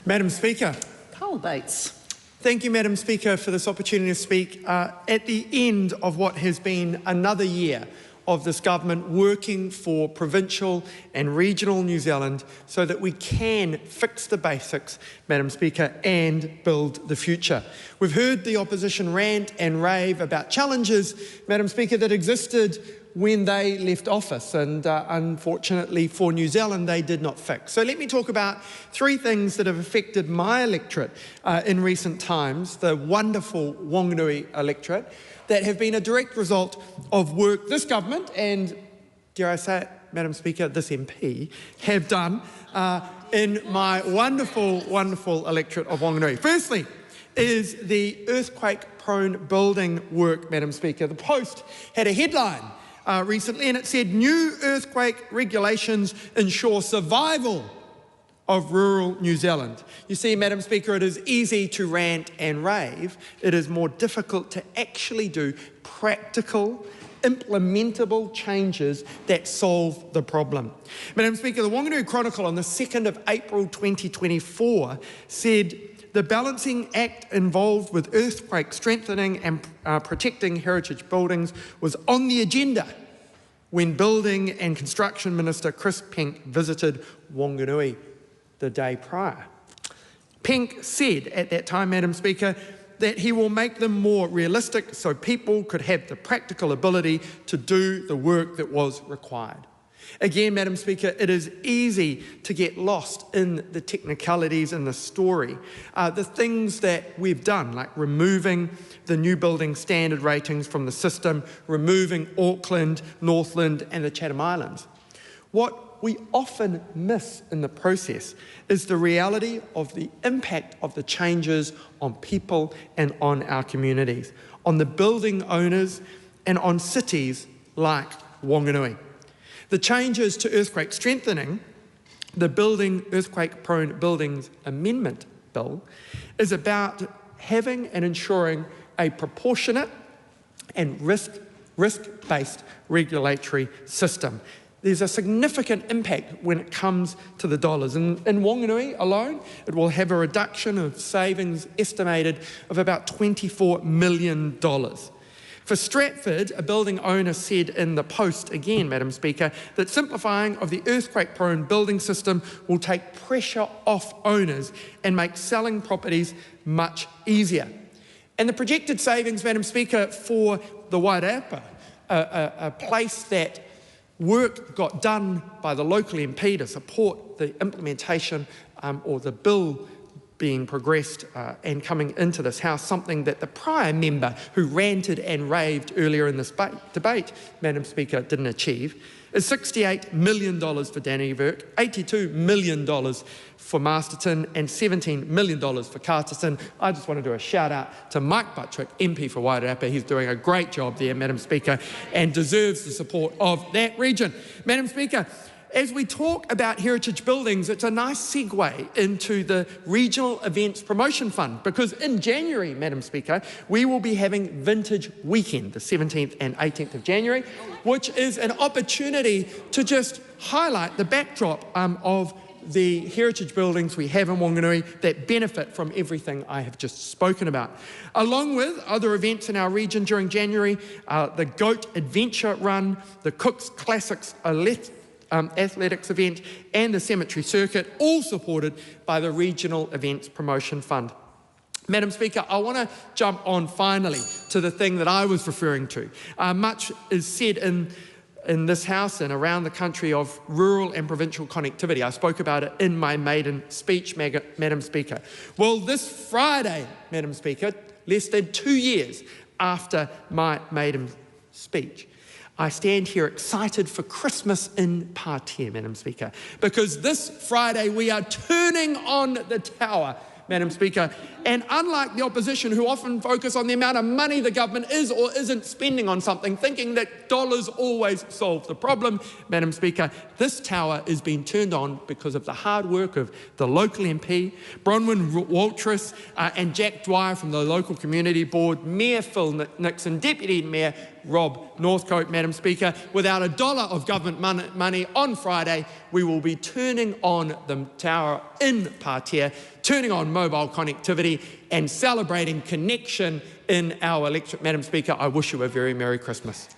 Madam Speaker. Carl Bates. Thank you, Madam Speaker, for this opportunity to speak at the end of what has been another year of this government working for provincial and regional New Zealand so that we can fix the basics, Madam Speaker, and build the future. We've heard the opposition rant and rave about challenges, Madam Speaker, that existed when they left office, and unfortunately for New Zealand they did not fix. So let me talk about three things that have affected my electorate in recent times, the wonderful Wanganui electorate, that have been a direct result of work this government and, dare I say it, Madam Speaker, this MP have done in my wonderful, wonderful electorate of Wanganui. Firstly is the earthquake-prone building work, Madam Speaker. The Post had a headline recently, and it said, "New earthquake regulations ensure survival of rural New Zealand." You see, Madam Speaker, it is easy to rant and rave. It is more difficult to actually do practical, implementable changes that solve the problem. Madam Speaker, the Wanganui Chronicle on the 2nd of April 2024 said, "The balancing act involved with earthquake strengthening and protecting heritage buildings was on the agenda when Building and Construction Minister Chris Penk visited Wanganui the day prior." Penk said at that time, Madam Speaker, that he will make them more realistic so people could have the practical ability to do the work that was required. Again, Madam Speaker, it is easy to get lost in the technicalities in the story. The things that we've done, like removing the new building standard ratings from the system, removing Auckland, Northland and the Chatham Islands. What we often miss in the process is the reality of the impact of the changes on people and on our communities, on the building owners and on cities like Wanganui. The changes to earthquake strengthening, the Building Earthquake-Prone Buildings Amendment Bill, is about having and ensuring a proportionate and risk-based regulatory system. There's a significant impact when it comes to the dollars. In Wanganui alone, it will have a reduction of savings estimated of about $24 million. For Stratford, a building owner said in the Post, again, Madam Speaker, that simplifying of the earthquake-prone building system will take pressure off owners and make selling properties much easier. And the projected savings, Madam Speaker, for the Wairarapa, a place that work got done by the local MP to support the implementation or the bill being progressed and coming into this House, something that the prior member who ranted and raved earlier in this debate, Madam Speaker, didn't achieve, is $68 million for Dannevirke, $82 million for Masterton and $17 million for Carterton. I just want to do a shout out to Mike Buttrick, MP for Wairarapa. He's doing a great job there, Madam Speaker, and deserves the support of that region. Madam Speaker, as we talk about heritage buildings, it's a nice segue into the Regional Events Promotion Fund, because in January, Madam Speaker, we will be having Vintage Weekend, the 17th and 18th of January, which is an opportunity to just highlight the backdrop of the heritage buildings we have in Wanganui that benefit from everything I have just spoken about. Along with other events in our region during January, the Goat Adventure Run, the Cook's Classics athletics event and the cemetery circuit, all supported by the Regional Events Promotion Fund. Madam Speaker, I want to jump on finally to the thing that I was referring to. Much is said in this House and around the country of rural and provincial connectivity. I spoke about it in my maiden speech, Madam Speaker. Well, this Friday, Madam Speaker, less than 2 years after my maiden speech, I stand here excited for Christmas in Patea, Madam Speaker, because this Friday we are turning on the tower, Madam Speaker, and unlike the opposition who often focus on the amount of money the government is or isn't spending on something, thinking that dollars always solve the problem, Madam Speaker, this tower is being turned on because of the hard work of the local MP, Bronwyn Waltress and Jack Dwyer from the local community board, Mayor Phil Nixon, Deputy Mayor Rob Northcote, Madam Speaker. Without a dollar of government money on Friday, we will be turning on the tower in Patea, turning on mobile connectivity and celebrating connection in our electorate. Madam Speaker, I wish you a very Merry Christmas.